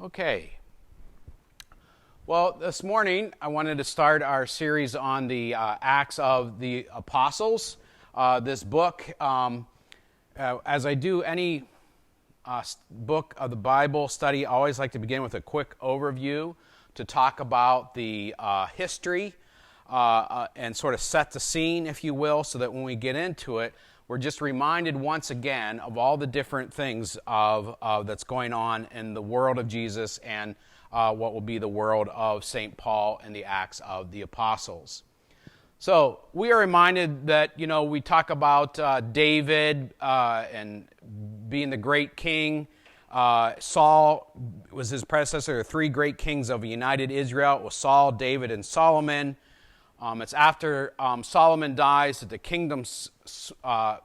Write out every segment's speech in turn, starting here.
Okay. Well, this morning I wanted to start our series on the Acts of the Apostles. This book, as I do any book of the Bible study, I always like to begin with a quick overview to talk about the history and sort of set the scene, if you will, so that when we get into it, we're just reminded once again of all the different things that's going on in the world of Jesus and what will be the world of St. Paul and the Acts of the Apostles. So we are reminded that, we talk about David and being the great king. Saul was his predecessor. There are three great kings of united Israel. It was Saul, David, and Solomon. It's after Solomon dies that the kingdom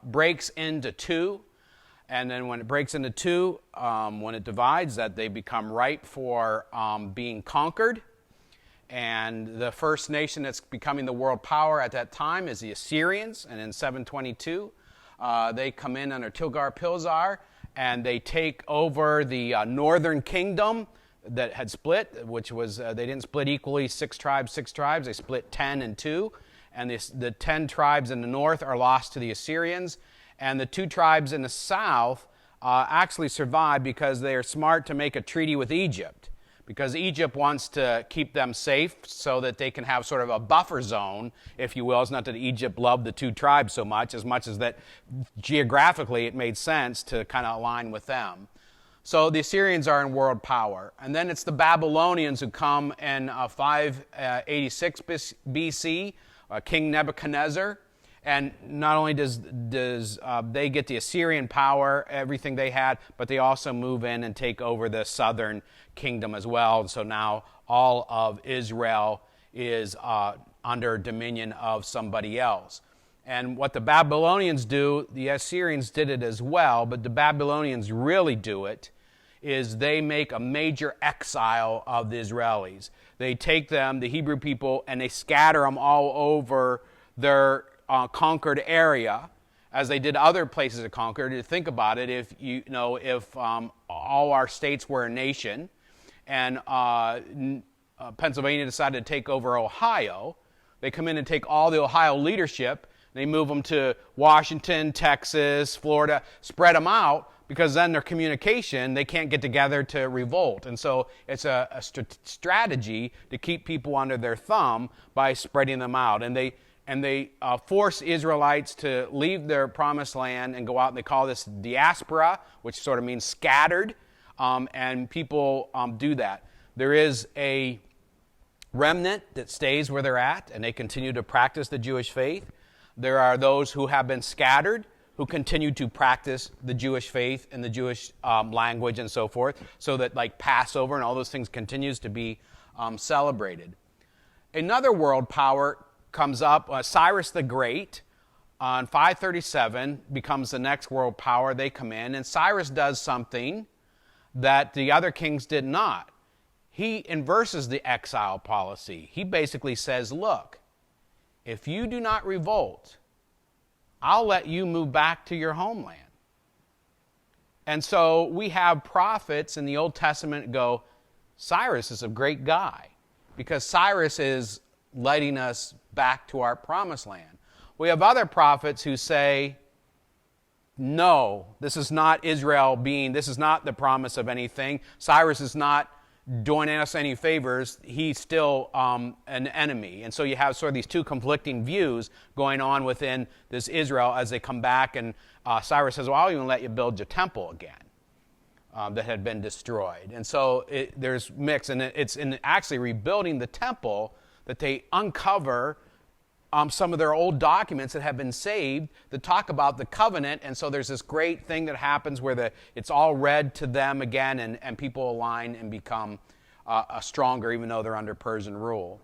breaks into two. And then when it breaks into two, when it divides, that they become ripe for being conquered. And the first nation that's becoming the world power at that time is the Assyrians. And in 722, they come in under Tilgar-Pilzar, and they take over the northern kingdom that had split, which was, they didn't split equally, six tribes. They split 10 and 2. And the 10 tribes in the north are lost to the Assyrians. And the 2 tribes in the south actually survive because they are smart to make a treaty with Egypt. Because Egypt wants to keep them safe so that they can have sort of a buffer zone, if you will. It's not that Egypt loved the 2 tribes so much as that geographically it made sense to kind of align with them. So the Assyrians are in world power. And then it's the Babylonians who come in 586 BC, King Nebuchadnezzar. And not only does they get the Assyrian power, everything they had, but they also move in and take over the southern kingdom as well. And so now all of Israel is under dominion of somebody else. And what the Babylonians do, the Assyrians did it as well, but the Babylonians really do it, is they make a major exile of the Israelis. They take them, the Hebrew people, and they scatter them all over their conquered area, as they did other places that conquered. To think about it, if all our states were a nation, and Pennsylvania decided to take over Ohio, they come in and take all the Ohio leadership, they move them to Washington, Texas, Florida, spread them out, because then their communication, they can't get together to revolt. And so it's a strategy to keep people under their thumb by spreading them out. And they force Israelites to leave their promised land and go out, and they call this diaspora, which sort of means scattered, and people do that. There is a remnant that stays where they're at, and they continue to practice the Jewish faith. There are those who have been scattered, who continue to practice the Jewish faith and the Jewish language and so forth, so that like Passover and all those things continues to be celebrated. Another world power comes up. Cyrus the Great on 537 becomes the next world power. They come in, and Cyrus does something that the other kings did not. He inverses the exile policy. He basically says, look, if you do not revolt, I'll let you move back to your homeland. And so we have prophets in the Old Testament go, Cyrus is a great guy, because Cyrus is letting us back to our promised land. We have other prophets who say, no, this is not Israel this is not the promise of anything. Cyrus is not doing us any favors. He's still an enemy. And so you have sort of these two conflicting views going on within this Israel as they come back. And Cyrus says, well, I'll even let you build your temple again that had been destroyed. And so there's mix. And it's in actually rebuilding the temple that they uncover some of their old documents that have been saved that talk about the covenant. And so there's this great thing that happens where it's all read to them again, and people align and become stronger, even though they're under Persian rule.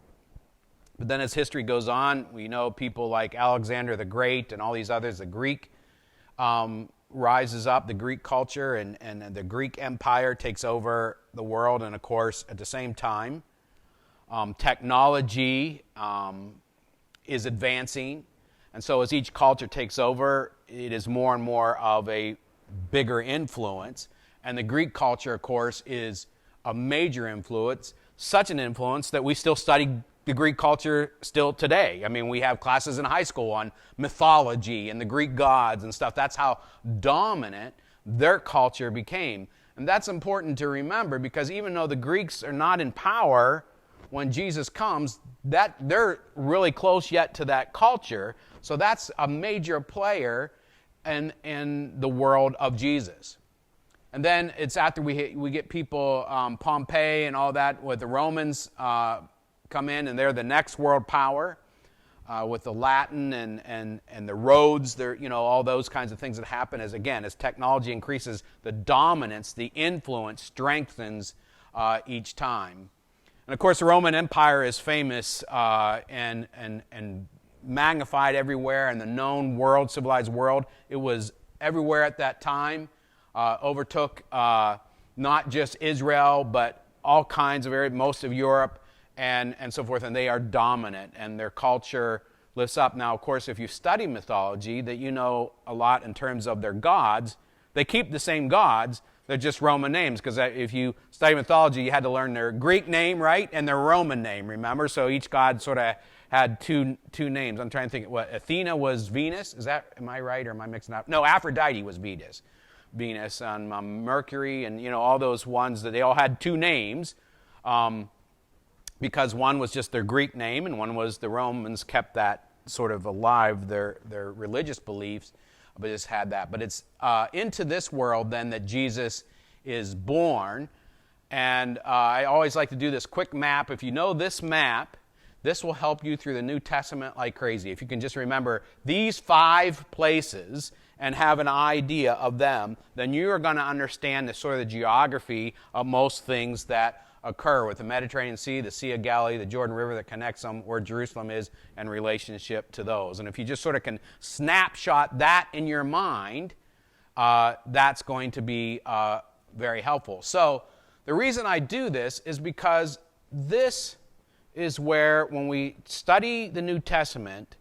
But then as history goes on, we know people like Alexander the Great and all these others. The Greek rises up, the Greek culture, and the Greek Empire takes over the world. And of course, at the same time, technology is advancing, and so as each culture takes over, it is more and more of a bigger influence. And the Greek culture, of course, is a major influence, such an influence that we still study the Greek culture still today. I mean, we have classes in high school on mythology and the Greek gods and stuff. That's how dominant their culture became. And that's important to remember, because even though the Greeks are not in power when Jesus comes, that they're really close yet to that culture. So that's a major player in the world of Jesus. And then it's after we get people, Pompey and all that, with the Romans come in, and they're the next world power with the Latin and the roads, there, all those kinds of things that happen as technology increases, the dominance, the influence strengthens each time. And of course, the Roman Empire is famous and magnified everywhere in the known world, civilized world. It was everywhere at that time. Overtook not just Israel, but all kinds of areas, most of Europe, and so forth, and they are dominant, and their culture lifts up. Now, of course, if you study mythology, that you know a lot in terms of their gods. They keep the same gods, they're just Roman names, because if you study mythology, you had to learn their Greek name, right, and their Roman name, remember? So each god sort of had two names. I'm trying to think, what, Athena was Venus? Am I right, or am I mixing up? No, Aphrodite was Venus, and Mercury, and all those ones, that they all had two names, because one was just their Greek name, and one was the Romans kept that sort of alive, their religious beliefs, but just had that. But it's into this world then that Jesus is born, and I always like to do this quick map. If you know this map, this will help you through the New Testament like crazy. If you can just remember these 5 places and have an idea of them, then you are going to understand the sort of the geography of most things that occur with the Mediterranean Sea, the Sea of Galilee, the Jordan River that connects them, where Jerusalem is, in relationship to those. And if you just sort of can snapshot that in your mind, that's going to be very helpful. So the reason I do this is because this is where, when we study the New Testament,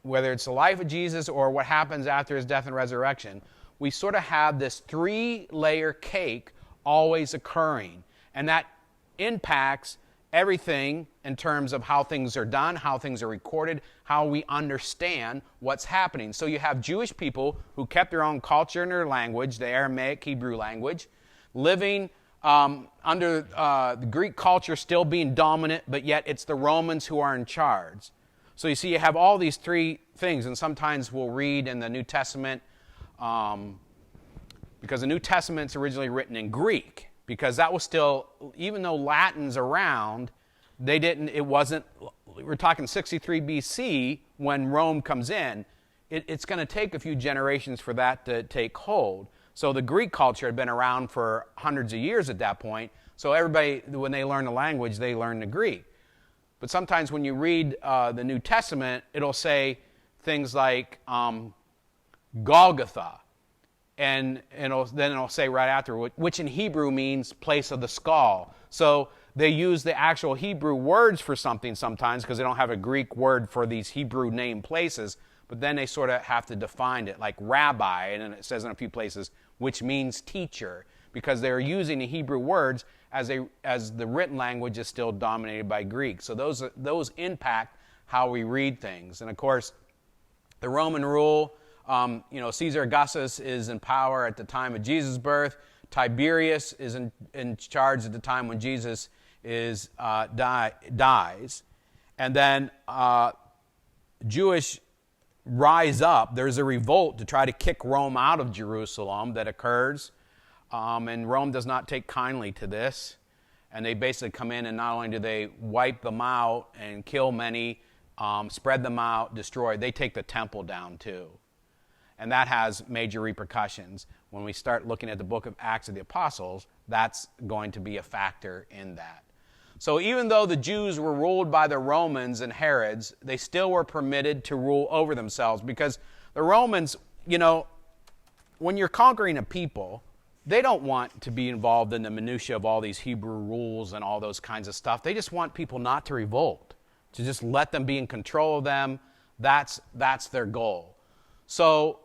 whether it's the life of Jesus or what happens after his death and resurrection, we sort of have this 3-layer cake always occurring. And that impacts everything in terms of how things are done, how things are recorded, how we understand what's happening. So you have Jewish people who kept their own culture and their language, the Aramaic Hebrew language, living under the Greek culture still being dominant, but yet it's the Romans who are in charge. So you see, you have all these 3 things, and sometimes we'll read in the New Testament, because the New Testament's originally written in Greek, because that was still, even though Latin's around, we're talking 63 BC when Rome comes in. It's going to take a few generations for that to take hold. So the Greek culture had been around for hundreds of years at that point, so everybody, when they learn the language, they learn the Greek. But sometimes when you read the New Testament, it'll say things like Golgotha, and then it'll say right after, which in Hebrew means place of the skull. So they use the actual Hebrew words for something sometimes, because they don't have a Greek word for these Hebrew name places, but then they sort of have to define it, like rabbi, and then it says in a few places, which means teacher, because they're using the Hebrew words as the written language is still dominated by Greek. So those impact how we read things. And of course, the Roman rule, Caesar Augustus is in power at the time of Jesus' birth. Tiberius is in charge at the time when Jesus dies. And then Jewish rise up. There's a revolt to try to kick Rome out of Jerusalem that occurs. And Rome does not take kindly to this. And they basically come in, and not only do they wipe them out and kill many, spread them out, destroy, they take the temple down too. And that has major repercussions. When we start looking at the book of Acts of the Apostles, that's going to be a factor in that. So even though the Jews were ruled by the Romans and Herods, they still were permitted to rule over themselves, because the Romans, when you're conquering a people, they don't want to be involved in the minutiae of all these Hebrew rules and all those kinds of stuff. They just want people not to revolt, to just let them be in control of them. That's their goal. So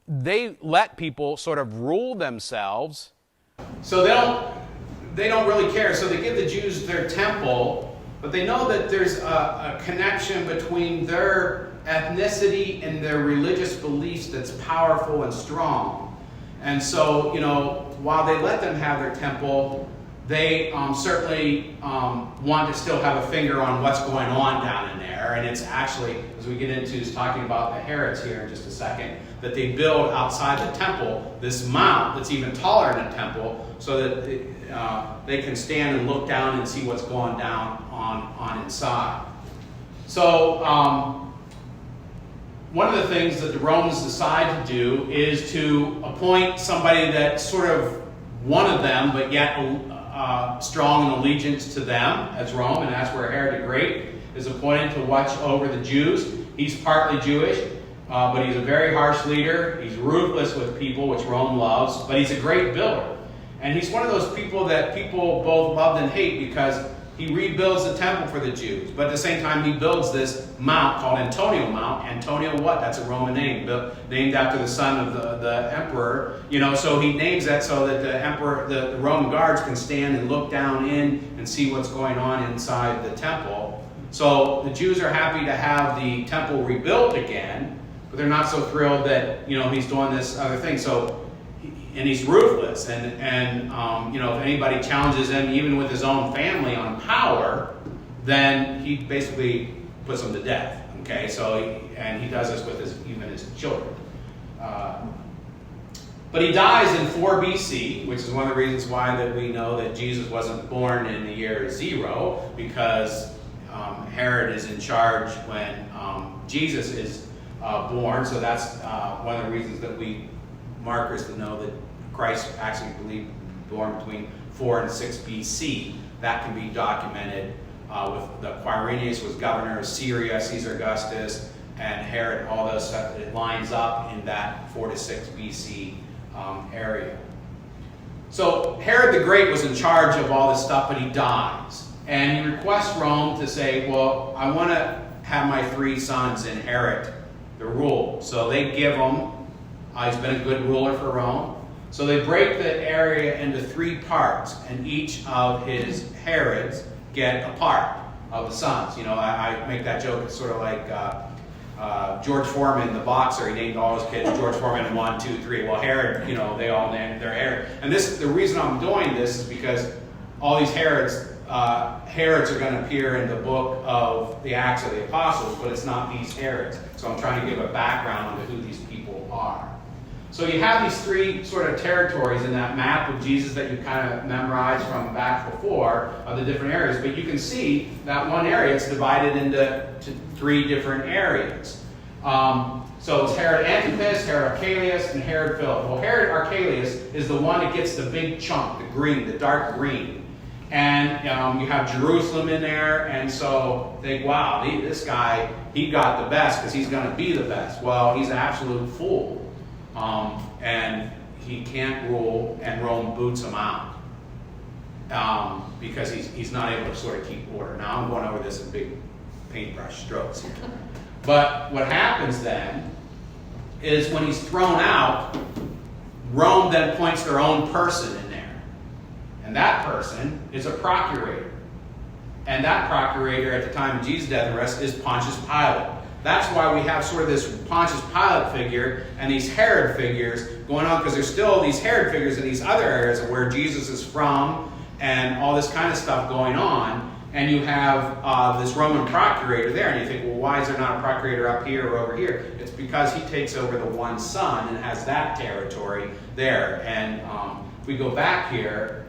they let people sort of rule themselves. So they don't really care. So they give the Jews their temple, but they know that there's a connection between their ethnicity and their religious beliefs that's powerful and strong. And so, while they let them have their temple, they certainly want to still have a finger on what's going on down in there. And it's actually, as we get into talking about the Herods here in just a second, that they build outside the temple this mount that's even taller than a temple, so that they can stand and look down and see what's going down on inside. So one of the things that the Romans decide to do is to appoint somebody that's sort of one of them, but yet strong in allegiance to them as Rome, and that's where Herod the Great is appointed to watch over the Jews. He's partly Jewish, but he's a very harsh leader. He's ruthless with people, which Rome loves, but he's a great builder. And he's one of those people that people both loved and hate, because he rebuilds the temple for the Jews. But at the same time, he builds this mount called Antonio Mount. Antonio what? That's a Roman name, named after the son of the emperor. So he names that so that the emperor, the Roman guards can stand and look down in and see what's going on inside the temple. So the Jews are happy to have the temple rebuilt again, but they're not so thrilled that he's doing this other thing. And he's ruthless, and if anybody challenges him, even with his own family, on power, then he basically puts them to death. Okay, and he does this with even his children. But he dies in 4 BC, which is one of the reasons why that we know that Jesus wasn't born in the year 0, because Herod is in charge when Jesus is born. So that's one of the reasons that we markers to know that Christ actually believed born between 4 and 6 BC. That can be documented with the Quirinius was governor of Syria, Caesar Augustus, and Herod. All those stuff, it lines up in that 4 to 6 BC area. So Herod the Great was in charge of all this stuff, but he dies, and he requests Rome to say, well, I want to have my 3 sons inherit the rule. So they give him. He's been a good ruler for Rome. So they break the area into 3 parts, and each of his Herods get a part of the sons. I make that joke. It's sort of like George Foreman, the boxer. He named all his kids George Foreman 1, 2, 3. Well, Herod, they all named their Herod. And the reason I'm doing this is because all these Herods are going to appear in the book of the Acts of the Apostles, but it's not these Herods. So I'm trying to give a background on who these people are. So you have these 3 sort of territories in that map of Jesus that you kind of memorized from back before of the different areas. But you can see that one area is divided into 3 different areas. So it's Herod Antipas, Herod Archelaus, and Herod Philip. Well, Herod Archelaus is the one that gets the big chunk, the green, the dark green. And you have Jerusalem in there, and so think, wow, this guy, he got the best because he's going to be the best. Well, he's an absolute fool. And he can't rule, and Rome boots him out because he's not able to sort of keep order. Now I'm going over this in big paintbrush strokes here. But what happens then is when he's thrown out, Rome then appoints their own person in there. And that person is a procurator. And that procurator at the time of Jesus' death and rest is Pontius Pilate. That's why we have sort of this Pontius Pilate figure and these Herod figures going on, because there's still these Herod figures in these other areas of where Jesus is from and all this kind of stuff going on. And you have this Roman procurator there, and you think, well, why is there not a procurator up here or over here? It's because he takes over the one son and has that territory there. And if we go back here,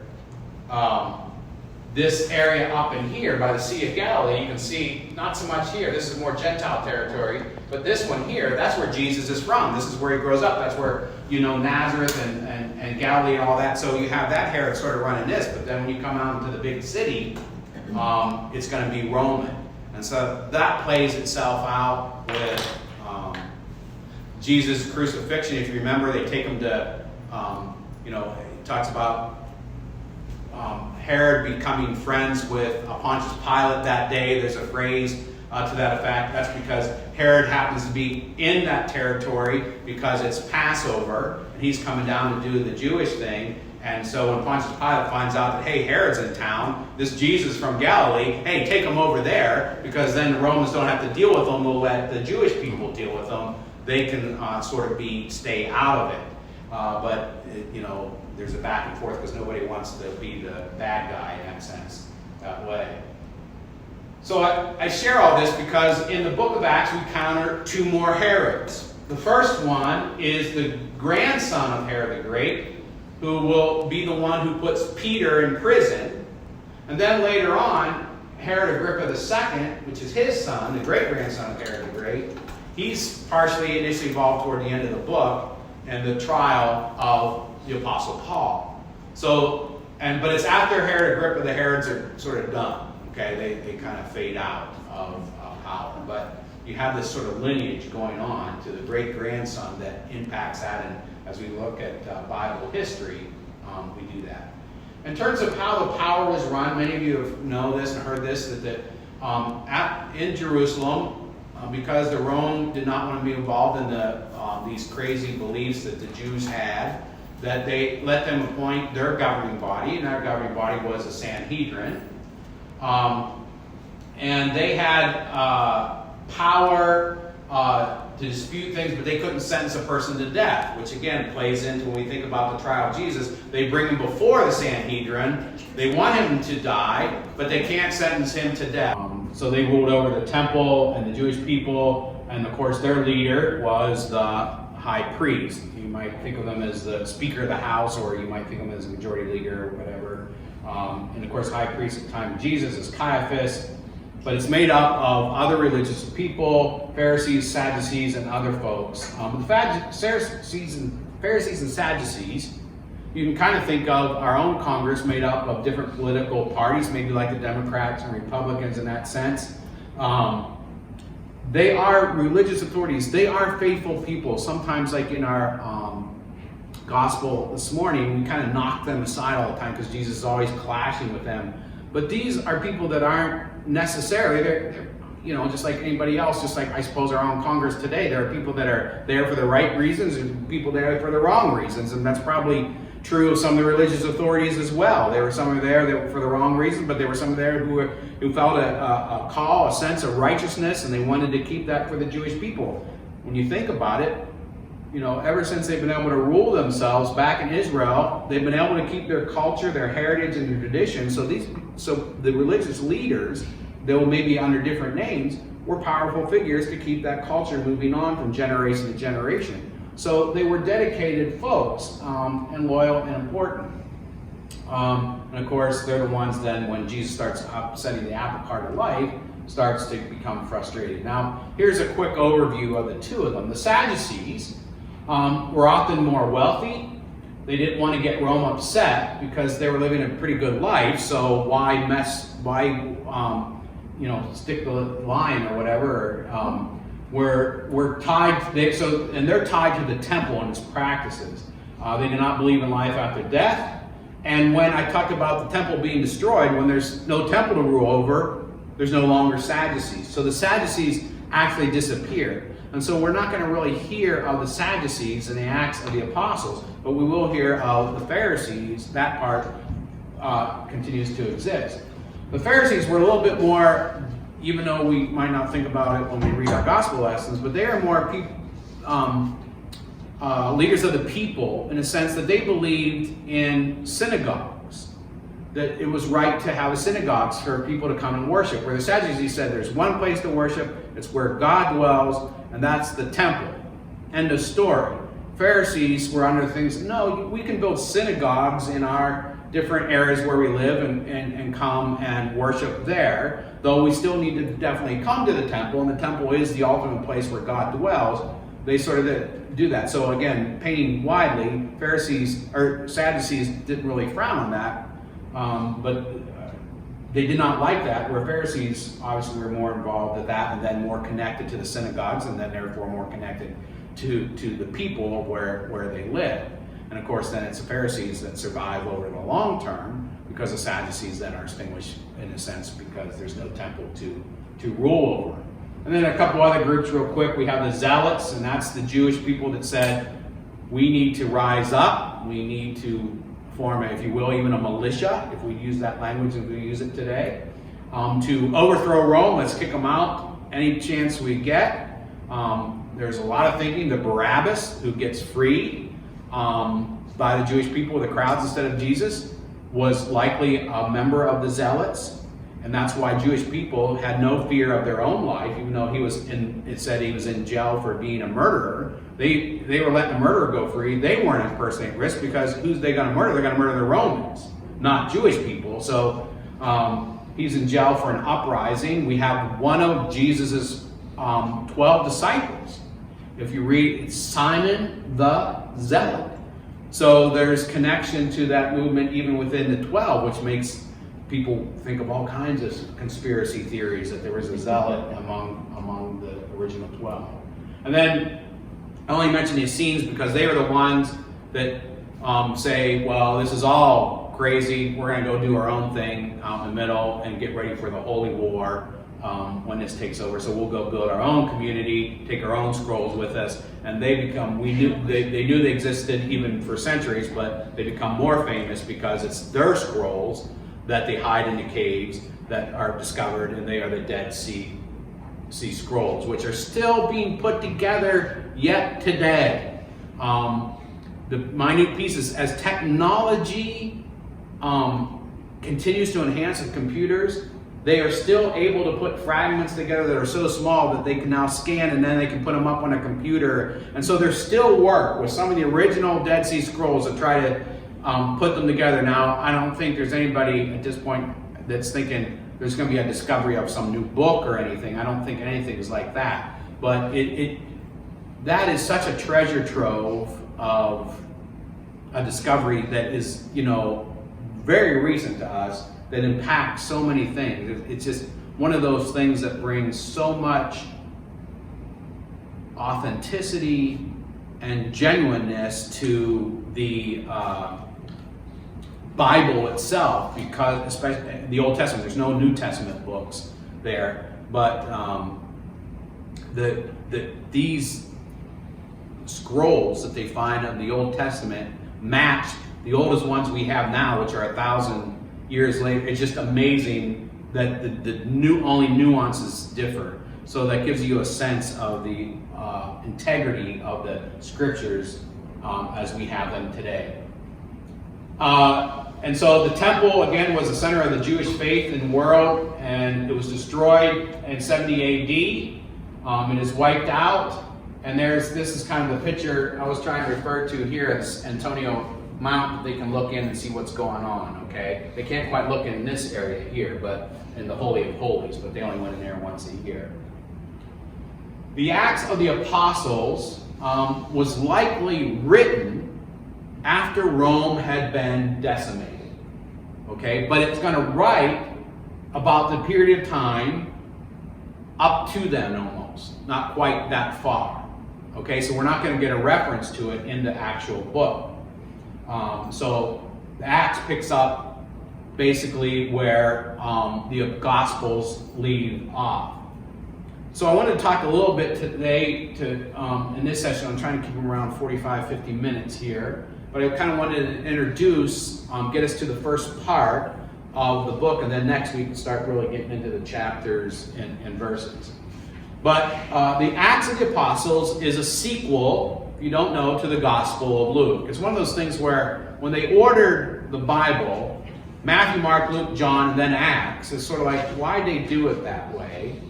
this area up in here by the Sea of Galilee, you can see not so much here. This is more Gentile territory. But this one here, that's where Jesus is from. This is where he grows up. That's where, Nazareth and Galilee and all that. So you have that Herod sort of running this. But then when you come out into the big city, it's going to be Roman. And so that plays itself out with Jesus' crucifixion. If you remember, they take him to, it talks about Herod becoming friends with Pontius Pilate that day. There's a phrase to that effect. That's because Herod happens to be in that territory because it's Passover, and he's coming down to do the Jewish thing. And so when Pontius Pilate finds out that, hey, Herod's in town, this Jesus from Galilee, hey, take him over there, because then the Romans don't have to deal with them. We'll let the Jewish people deal with them. They can sort of stay out of it. But there's a back and forth because nobody wants to be the bad guy in that sense, that way. So I share all this because in the book of Acts we encounter two more Herods. The first one is the grandson of Herod the Great, who will be the one who puts Peter in prison. And then later on, Herod Agrippa II, which is his son, the great-grandson of Herod the Great, he's partially initially involved toward the end of the book and the trial of the Apostle Paul. But it's after Herod Agrippa, the Herods are sort of done. Okay, they kind of fade out of power. But you have this sort of lineage going on to the great-grandson that impacts that. And as we look at Bible history, we do that. In terms of how the power was run, many of you know this and heard this, that in Jerusalem, because the Rome did not want to be involved in these crazy beliefs that the Jews had, that they let them appoint their governing body, and their governing body was a Sanhedrin. And they had power to dispute things, but they couldn't sentence a person to death, which again plays into when we think about the trial of Jesus. They bring him before the Sanhedrin. They want him to die, but they can't sentence him to death. So they ruled over the temple and the Jewish people, and of course their leader was the high priest. You might think of them as the Speaker of the House, or you might think of them as the majority leader or whatever. And of course high priest at the time of Jesus is Caiaphas. But it's made up of other religious people, Pharisees, Sadducees, and other folks. The Pharisees and Sadducees, you can kind of think of our own Congress made up of different political parties, maybe like the Democrats and Republicans in that sense. They are religious authorities. They are faithful people. Sometimes, like in our gospel this morning, we kind of knock them aside all the time because Jesus is always clashing with them. But these are people that aren't necessarily, they're just like anybody else, just like I suppose our own Congress today. There are people that are there for the right reasons and people there for the wrong reasons. And that's probably true of some of the religious authorities as well. There were some there that were for the wrong reason, but there were some there who felt a call, a sense of righteousness, and they wanted to keep that for the Jewish people. When you think about it, ever since they've been able to rule themselves back in Israel, they've been able to keep their culture, their heritage, and their tradition. So the religious leaders, though maybe under different names, were powerful figures to keep that culture moving on from generation to generation. So they were dedicated folks, and loyal and important. And of course, they're the ones then when Jesus starts upsetting the apple cart of life, starts to become frustrated. Now, here's a quick overview of the two of them. The Sadducees were often more wealthy. They didn't want to get Rome upset because they were living a pretty good life. So why stick the line or whatever? We're tied. They're tied to the temple and its practices. They do not believe in life after death. And when I talked about the temple being destroyed, when there's no temple to rule over, there's no longer Sadducees. So the Sadducees actually disappeared. And so we're not going to really hear of the Sadducees in the Acts of the Apostles, but we will hear of the Pharisees. That part continues to exist. The Pharisees were a little bit more, even though we might not think about it when we read our gospel lessons, but they are more leaders of the people in a sense that they believed in synagogues, that it was right to have synagogues for people to come and worship, where the Sadducees said there's one place to worship, it's where God dwells, and that's the temple. End of story. Pharisees were under things, no, we can build synagogues in our different areas where we live and come and worship there, though we still need to definitely come to the temple, and the temple is the ultimate place where God dwells. They sort of do that. So again, painting widely, Sadducees didn't really frown on that, but they did not like that, where Pharisees obviously were more involved with that and then more connected to the synagogues and then therefore more connected to the people where they live. And of course then it's the Pharisees that survive over the long term, because the Sadducees then are extinguished in a sense because there's no temple to rule over. And then a couple other groups real quick. We have the Zealots, and that's the Jewish people that said, we need to rise up, we need to form, if you will, even a militia, if we use that language and we use it today, to overthrow Rome. Let's kick them out any chance we get. There's a lot of thinking. The Barabbas, who gets freed by the Jewish people, the crowds instead of Jesus, was likely a member of the Zealots. And that's why Jewish people had no fear of their own life, even though it said he was in jail for being a murderer. They were letting a murderer go free. They weren't at personal risk, because who's they going to murder? They're going to murder the Romans, not Jewish people. So he's in jail for an uprising. We have one of Jesus's 12 disciples. If you read, it's Simon the Zealot. So there's connection to that movement even within the 12, which makes people think of all kinds of conspiracy theories that there was a zealot among the original 12. And then I only mention the Essenes because they are the ones that say, well, this is all crazy. We're going to go do our own thing in the middle and get ready for the Holy War when this takes over. So we'll go build our own community, take our own scrolls with us, and they become, they knew they existed even for centuries, but they become more famous because it's their scrolls that they hide in the caves that are discovered, and they are the Dead Sea Scrolls, which are still being put together yet today. The minute pieces, as technology continues to enhance with computers, they are still able to put fragments together that are so small that they can now scan, and then they can put them up on a computer. And so there's still work with some of the original Dead Sea Scrolls to try to put them together. Now, I don't think there's anybody at this point that's thinking there's going to be a discovery of some new book or anything. I don't think anything is like that. But that is such a treasure trove of a discovery that is, very recent to us, that impacts so many things. It's just one of those things that brings so much authenticity and genuineness to the Bible itself, because especially the Old Testament, there's no New Testament books there, but these scrolls that they find of the Old Testament match the oldest ones we have now, which are 1,000 years later. It's just amazing that the only nuances differ. So that gives you a sense of the integrity of the scriptures as we have them today. And so the temple, again, was the center of the Jewish faith and world, and it was destroyed in 70 AD. It is wiped out, and this is kind of the picture I was trying to refer to here. It's Antonio Mount. They can look in and see what's going on, okay? They can't quite look in this area here, but in the Holy of Holies, but they only went in there once a year. The Acts of the Apostles was likely written after Rome had been decimated, okay? But it's going to write about the period of time up to then almost, not quite that far, okay? So we're not going to get a reference to it in the actual book. So the Acts picks up basically where the Gospels leave off. So I wanted to talk a little bit today in this session. I'm trying to keep them around 45, 50 minutes here. But I kind of wanted to introduce, get us to the first part of the book, and then next week start really getting into the chapters and verses. But the Acts of the Apostles is a sequel, if you don't know, to the Gospel of Luke. It's one of those things where when they ordered the Bible, Matthew, Mark, Luke, John, and then Acts, it's sort of like, why'd they do it that way?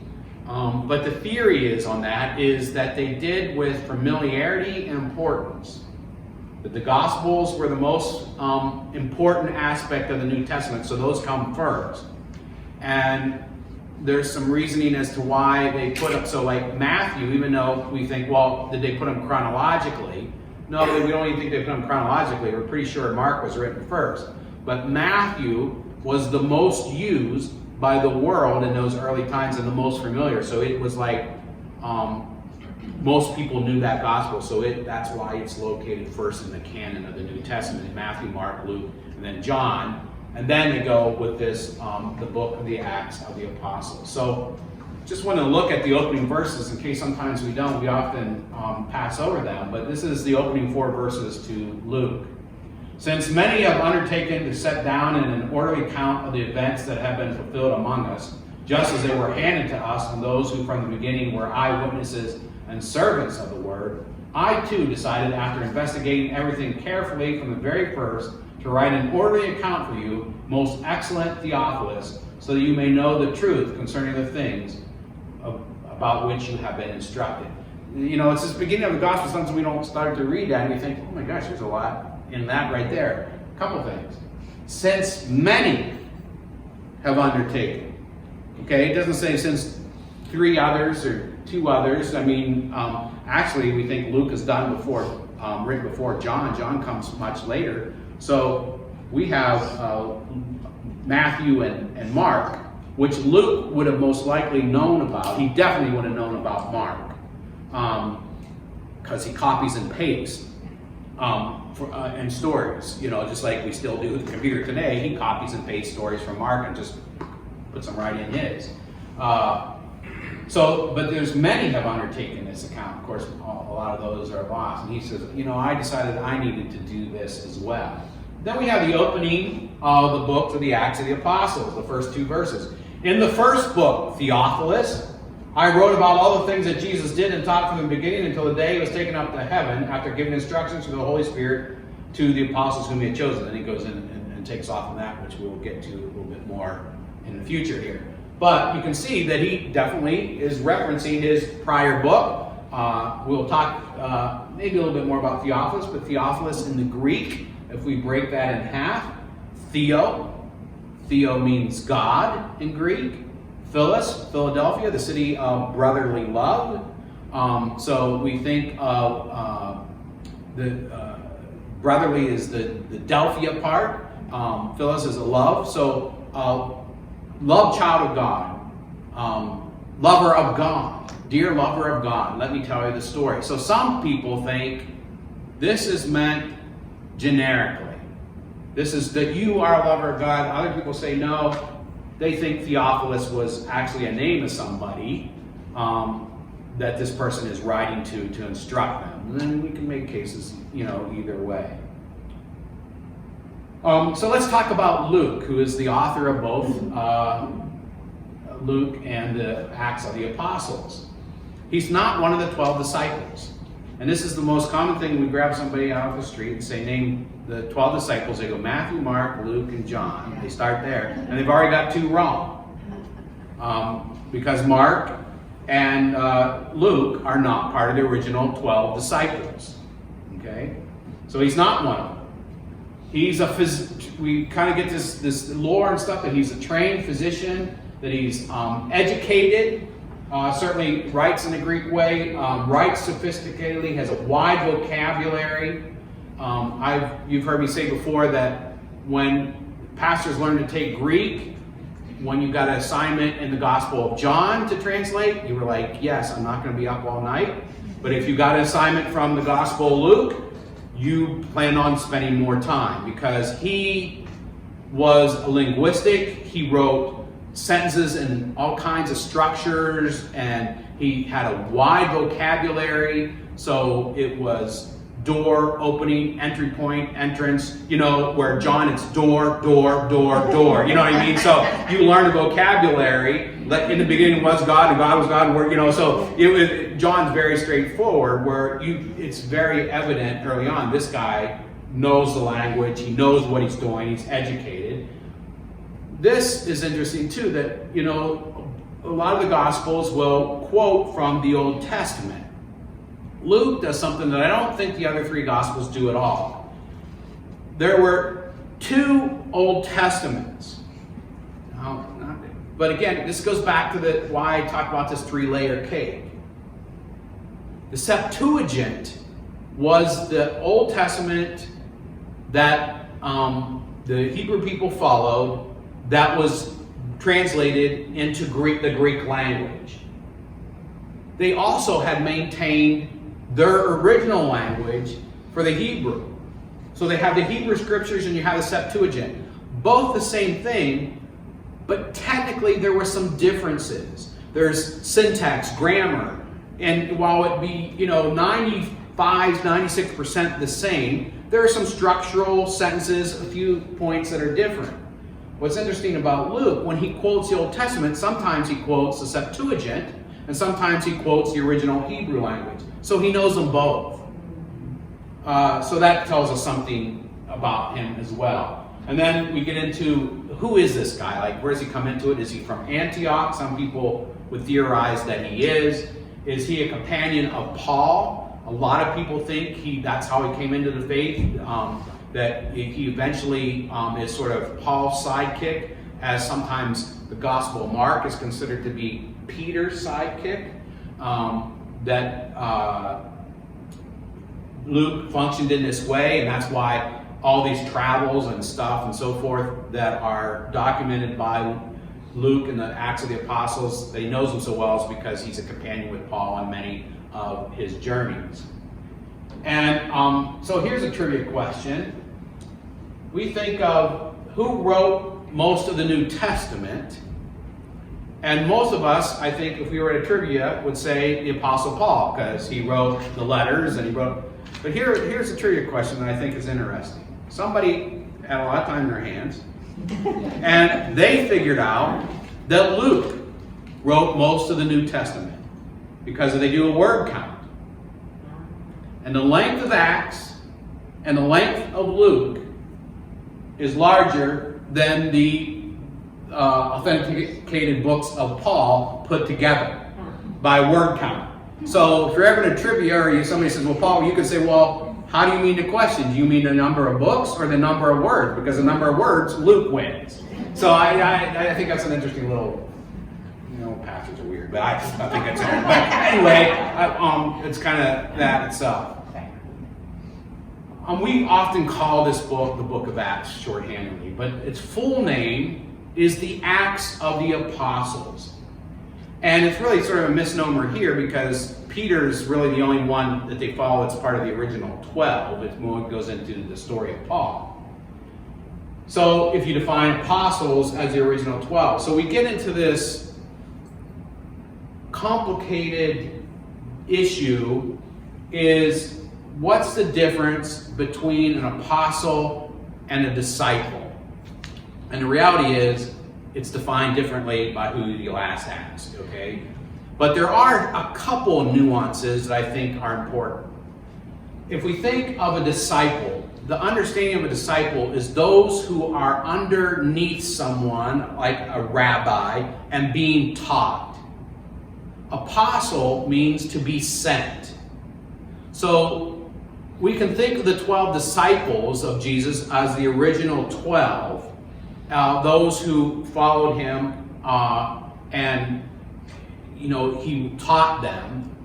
But the theory is that they did with familiarity and importance. That the Gospels were the most important aspect of the New Testament, so those come first. And there's some reasoning as to why they put up, so like Matthew, even though we think, well, did they put them chronologically? No, we don't even think they put them chronologically. We're pretty sure Mark was written first. But Matthew was the most used by the world in those early times and the most familiar. So it was like most people knew that gospel. So that's why it's located first in the canon of the New Testament. Matthew, Mark, Luke, and then John. And then they go with this, the book of the Acts of the Apostles. So just want to look at the opening verses in case sometimes we often pass over them. But this is the opening 4 verses to Luke. Since many have undertaken to set down in an orderly account of the events that have been fulfilled among us, just as they were handed to us and those who from the beginning were eyewitnesses and servants of the word, I too decided, after investigating everything carefully from the very first, to write an orderly account for you, most excellent Theophilus, so that you may know the truth concerning the things about which you have been instructed. You know, it's this beginning of the gospel. Sometimes we don't start to read that and you think, oh my gosh, there's a lot in that right there. A couple things. Since many have undertaken. Okay, it doesn't say since 3 others or 2 others. I mean, actually, we think Luke is done before, written before John. John comes much later. So we have Matthew and Mark, which Luke would have most likely known about. He definitely would have known about Mark, because he copies and pastes and stories. You know, just like we still do with the computer today, he copies and pastes stories from Mark and just puts them right in his. But there's many have undertaken this account. Of course, a lot of those are lost. And he says, you know, I decided I needed to do this as well. Then we have the opening of the book of the Acts of the Apostles, the first 2 verses. In the first book, Theophilus, I wrote about all the things that Jesus did and taught from the beginning until the day he was taken up to heaven, after giving instructions from the Holy Spirit to the apostles whom he had chosen. Then he goes in and takes off on that, which we'll get to a little bit more in the future here. But you can see that he definitely is referencing his prior book. We'll talk maybe a little bit more about Theophilus, but Theophilus in the Greek, if we break that in half, Theo means God in Greek. Philis, Philadelphia, the city of brotherly love. So we think of the brotherly is the Delphia part. Philis is a love. So love child of God, lover of God, dear lover of God. Let me tell you the story. So some people think this is meant generically. This is that you are a lover of God. Other people say no. They think Theophilus was actually a name of somebody that this person is writing to instruct them. And then we can make cases, you know, either way. So let's talk about Luke, who is the author of both Luke and the Acts of the Apostles. He's not one of the 12 disciples. And this is the most common thing. We grab somebody out of the street and say, name the 12 disciples. They go Matthew, Mark, Luke, and John. They start there. And they've already got 2 wrong. Because Mark and Luke are not part of the original 12 disciples. Okay? So he's not one of them. He's we kind of get this lore and stuff that he's a trained physician, that he's educated, certainly writes in the Greek way, writes sophisticatedly, has a wide vocabulary. You've heard me say before that when pastors learn to take Greek, when you got an assignment in the Gospel of John to translate, you were like, yes, I'm not going to be up all night. But if you got an assignment from the Gospel of Luke, you plan on spending more time, because he was a linguistic. He wrote sentences in all kinds of structures, and he had a wide vocabulary. So it was door, opening, entry point, entrance, you know, where John it's door, door, door, door. You know what I mean? So you learn the vocabulary. Like in the beginning was God, and God was God, and Word, you know. So John's very straightforward, where it's very evident early on, this guy knows the language, he knows what he's doing, he's educated. This is interesting too, that, you know, a lot of the Gospels will quote from the Old Testament. Luke does something that I don't think the other 3 Gospels do at all. There were 2 Old Testaments. But again, this goes back to why I talk about this 3-layer cake. The Septuagint was the Old Testament that the Hebrew people followed, that was translated into the Greek language. They also had maintained their original language for the Hebrew. So they have the Hebrew scriptures and you have the Septuagint. Both the same thing, but technically there were some differences. There's syntax, grammar, and while it be, you know, 95, 96% the same, there are some structural sentences, a few points that are different. What's interesting about Luke, when he quotes the Old Testament, sometimes he quotes the Septuagint, and sometimes he quotes the original Hebrew language. So he knows them both. So that tells us something about him as well. And then we get into, who is this guy? Like, where does he come into it? Is he from Antioch? Some people would theorize that he is. Is he a companion of Paul? A lot of people think that's how he came into the faith, that he eventually is sort of Paul's sidekick, as sometimes the Gospel of Mark is considered to be Peter's sidekick, that Luke functioned in this way, and that's why all these travels and stuff and so forth that are documented by Luke in the Acts of the Apostles, that he knows them so well, is because he's a companion with Paul on many of his journeys. And so here's a trivia question. We think of who wrote most of the New Testament, and most of us, I think, if we were at a trivia, would say the Apostle Paul, because he wrote the letters and he wrote. But here's a trivia question that I think is interesting. Somebody had a lot of time in their hands, and they figured out that Luke wrote most of the New Testament because they do a word count. And the length of Acts and the length of Luke is larger than the authenticated books of Paul put together by word count. So if you're ever in a trivia or somebody says, well, Paul, you could say, well, how do you mean the question? Do you mean the number of books or the number of words? Because the number of words, Luke wins. So I think that's an interesting little, passages are weird, but I think it's interesting. But anyway, it's kind of that itself. We often call this book the Book of Acts shorthandedly, but its full name is the Acts of the Apostles. And it's really sort of a misnomer here because Peter's really the only one that they follow that's part of the original 12. It goes into the story of Paul. So if you define apostles as the original 12. So we get into this complicated issue is, what's the difference between an apostle and a disciple? And the reality is, it's defined differently by who you last ask, okay? But there are a couple of nuances that I think are important. If we think of a disciple, the understanding of a disciple is those who are underneath someone, like a rabbi, and being taught. Apostle means to be sent. So we can think of the 12 disciples of Jesus as the original 12, those who followed him, and he taught them.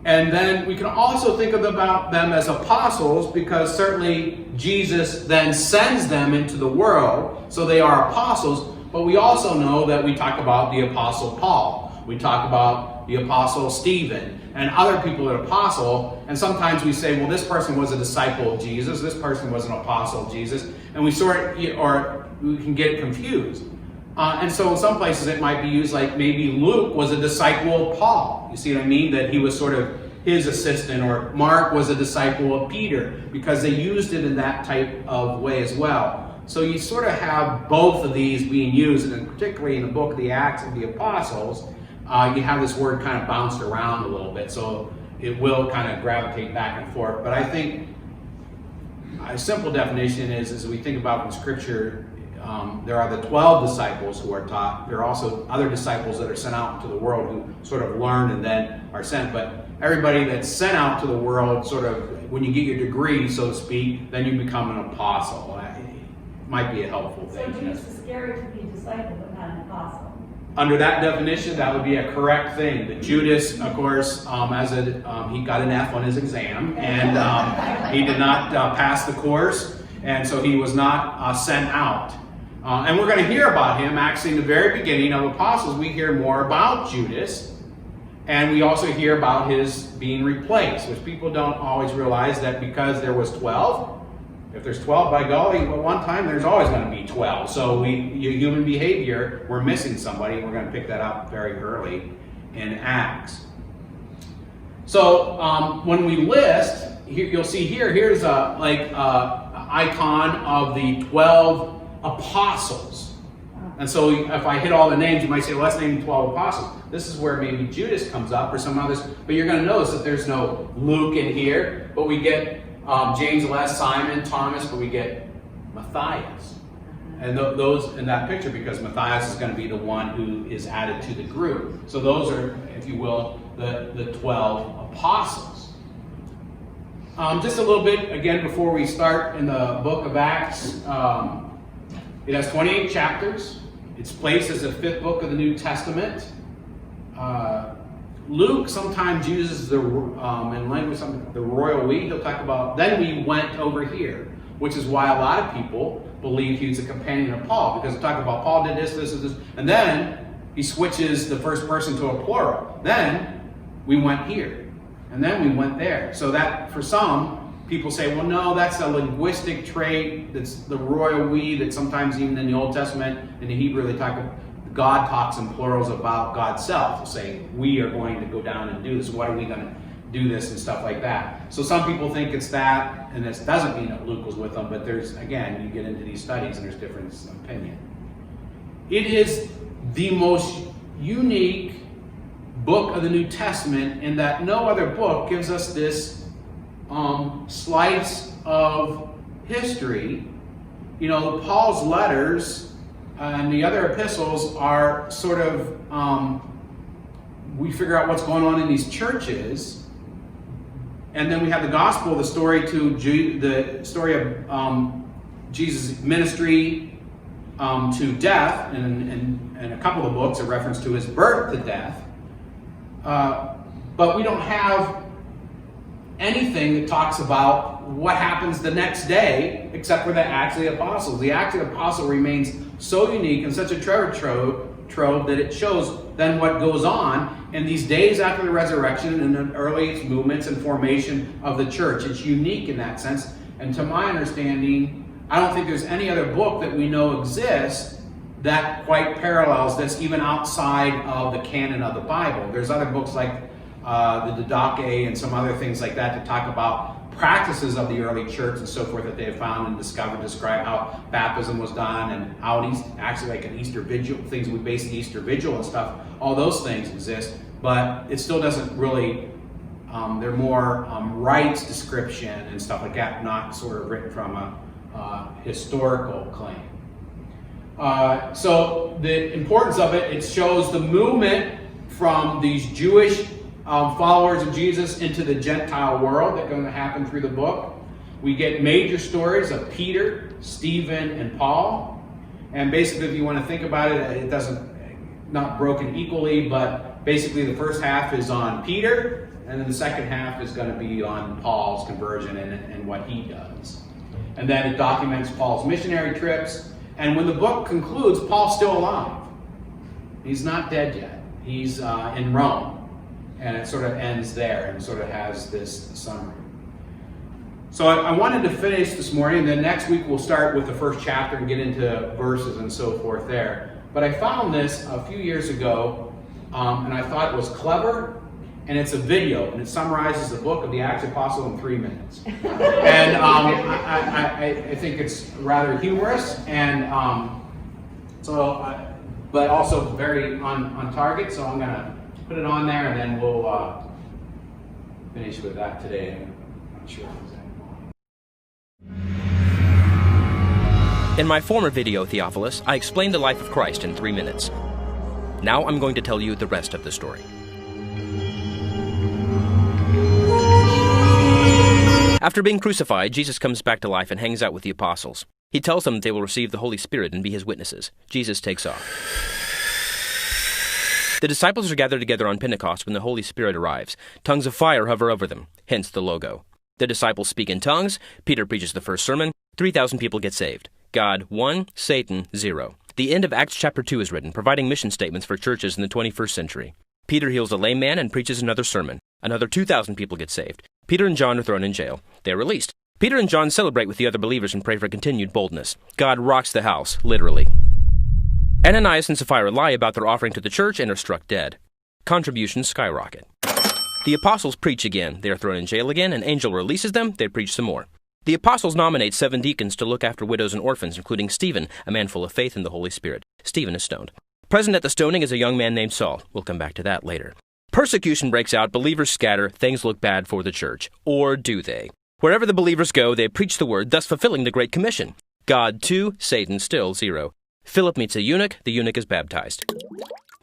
And then we can also think about them as apostles, because certainly Jesus then sends them into the world, so they are apostles. But we also know that we talk about the Apostle Paul. We talk about the Apostle Stephen and other people that are apostle. And sometimes we say, well, this person was a disciple of Jesus. This person was an apostle of Jesus. And we we can get confused. And so in some places it might be used like maybe Luke was a disciple of Paul. You see what I mean? That he was sort of his assistant, or Mark was a disciple of Peter, because they used it in that type of way as well. So you sort of have both of these being used, and particularly in the book of the Acts of the Apostles, you have this word kind of bounced around a little bit, so it will kind of gravitate back and forth. But I think a simple definition is, as we think about in Scripture, there are the 12 disciples who are taught. There are also other disciples that are sent out into the world who sort of learn and then are sent. But everybody that's sent out to the world, sort of, when you get your degree, so to speak, then you become an apostle. It might be a helpful thing. So Jesus is scary to be a disciple, but not an apostle. Under that definition, that would be a correct thing. But Judas, of course, he got an F on his exam, and he did not pass the course, and so he was not sent out. And we're going to hear about him. Actually, in the very beginning of Apostles, we hear more about Judas, and we also hear about his being replaced, which people don't always realize, that because there was 12, if there's 12 by golly, at one time there's always going to be 12. So human behavior, we're missing somebody. We're going to pick that up very early in Acts. So when we list you'll see here's a icon of the 12 apostles. And so if I hit all the names, you might say, well, let's name 12 apostles. This is where maybe Judas comes up or some others. But you're going to notice that there's no Luke in here. But we get James, Les, Simon, Thomas, but we get Matthias. And those in that picture, because Matthias is going to be the one who is added to the group. So those are, if you will, the 12 apostles. Just a little bit, again, before we start in the book of Acts. It has 28 chapters. It's placed as the 5th book of the New Testament. Luke sometimes uses in language the royal we. He'll talk about, then we went over here, which is why a lot of people believe he was a companion of Paul, because he'll talk about Paul did this, and then he switches the first person to a plural. Then we went here, and then we went there. So that, for some, people say, well, no, that's a linguistic trait. That's the royal we that sometimes even in the Old Testament, in the Hebrew, God talks in plurals about God's self. They'll say, we are going to go down and do this. What are we going to do this and stuff like that? So some people think it's that, and this doesn't mean that Luke was with them, but there's, again, you get into these studies and there's different opinion. It is the most unique book of the New Testament in that no other book gives us this slice of history. You know, Paul's letters and the other epistles are sort of, we figure out what's going on in these churches, and then we have the gospel, the story of Jesus' ministry to death, and a couple of books, a reference to his birth to death. But we don't have anything that talks about what happens the next day, except for the Acts of the Apostles. The Acts of the Apostles remains so unique and such a treasure trove that it shows then what goes on in these days after the resurrection and the early movements and formation of the church. It's unique in that sense. And to my understanding, I don't think there's any other book that we know exists that quite parallels this, even outside of the canon of the Bible. There's other books like the Didache and some other things like that talk about practices of the early church and so forth that they have found and discovered, describe how baptism was done and how actually like an Easter vigil, things we base the Easter vigil and stuff, all those things exist, but it still doesn't really, they're more rites description and stuff like that, not sort of written from a historical claim. So the importance of it, it shows the movement from these Jewish followers of Jesus into the Gentile world that's going to happen through the book. We get major stories of Peter, Stephen, and Paul. And basically, if you want to think about it, it doesn't, not broken equally, but basically the first half is on Peter, and then the second half is going to be on Paul's conversion and what he does. And then it documents Paul's missionary trips. And when the book concludes, Paul's still alive. He's not dead yet. He's in Rome. And it sort of ends there and sort of has this summary. So I wanted to finish this morning, and then next week we'll start with the first chapter and get into verses and so forth there. But I found this a few years ago, and I thought it was clever, and it's a video, and it summarizes the book of the Acts of the Apostles in 3 minutes. And I think it's rather humorous, and but also very on target, so I'm going to put it on there, and then we'll finish with that today. I'm not sure if there's any more. In my former video, Theophilus, I explained the life of Christ in 3 minutes. Now I'm going to tell you the rest of the story. After being crucified, Jesus comes back to life and hangs out with the apostles. He tells them that they will receive the Holy Spirit and be his witnesses. Jesus takes off. The disciples are gathered together on Pentecost when the Holy Spirit arrives. Tongues of fire hover over them, hence the logo. The disciples speak in tongues. Peter preaches the first sermon. 3,000 people get saved. God 1, Satan 0. The end of Acts chapter 2 is written, providing mission statements for churches in the 21st century. Peter heals a lame man and preaches another sermon. Another 2,000 people get saved. Peter and John are thrown in jail. They are released. Peter and John celebrate with the other believers and pray for continued boldness. God rocks the house, literally. Ananias and Sapphira lie about their offering to the church and are struck dead. Contributions skyrocket. The apostles preach again. They are thrown in jail again. An angel releases them. They preach some more. The apostles nominate 7 deacons to look after widows and orphans, including Stephen, a man full of faith in the Holy Spirit. Stephen is stoned. Present at the stoning is a young man named Saul. We'll come back to that later. Persecution breaks out, believers scatter, things look bad for the church. Or do they? Wherever the believers go, they preach the word, thus fulfilling the Great Commission. God 2, Satan still 0. Philip meets a eunuch, the eunuch is baptized.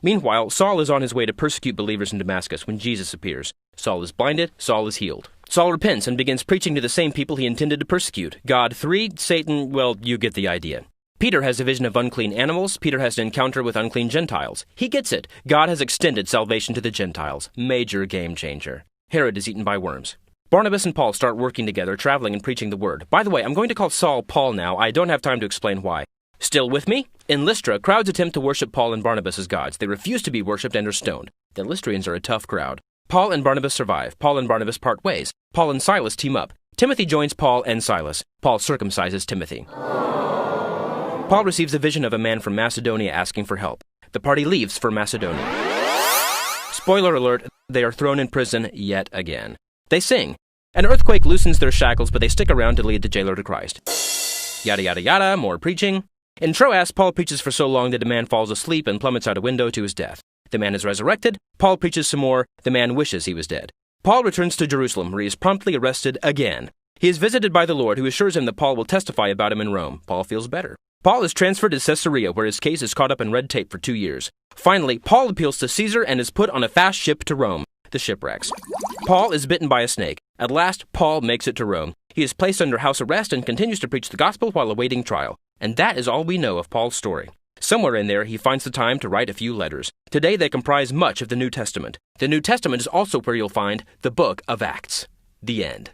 Meanwhile, Saul is on his way to persecute believers in Damascus when Jesus appears. Saul is blinded, Saul is healed. Saul repents and begins preaching to the same people he intended to persecute. God 3, Satan, well, you get the idea. Peter has a vision of unclean animals. Peter has an encounter with unclean Gentiles. He gets it. God has extended salvation to the Gentiles. Major game changer. Herod is eaten by worms. Barnabas and Paul start working together, traveling and preaching the word. By the way, I'm going to call Saul Paul now. I don't have time to explain why. Still with me? In Lystra, crowds attempt to worship Paul and Barnabas as gods. They refuse to be worshipped and are stoned. The Lystrians are a tough crowd. Paul and Barnabas survive. Paul and Barnabas part ways. Paul and Silas team up. Timothy joins Paul and Silas. Paul circumcises Timothy. Paul receives a vision of a man from Macedonia asking for help. The party leaves for Macedonia. Spoiler alert, they are thrown in prison yet again. They sing. An earthquake loosens their shackles, but they stick around to lead the jailer to Christ. Yada yada yada, more preaching. In Troas, Paul preaches for so long that a man falls asleep and plummets out a window to his death. The man is resurrected. Paul preaches some more. The man wishes he was dead. Paul returns to Jerusalem, where he is promptly arrested again. He is visited by the Lord, who assures him that Paul will testify about him in Rome. Paul feels better. Paul is transferred to Caesarea, where his case is caught up in red tape for 2 years. Finally, Paul appeals to Caesar and is put on a fast ship to Rome. The ship wrecks. Paul is bitten by a snake. At last, Paul makes it to Rome. He is placed under house arrest and continues to preach the gospel while awaiting trial. And that is all we know of Paul's story. Somewhere in there, he finds the time to write a few letters. Today, they comprise much of the New Testament. The New Testament is also where you'll find the book of Acts. The end.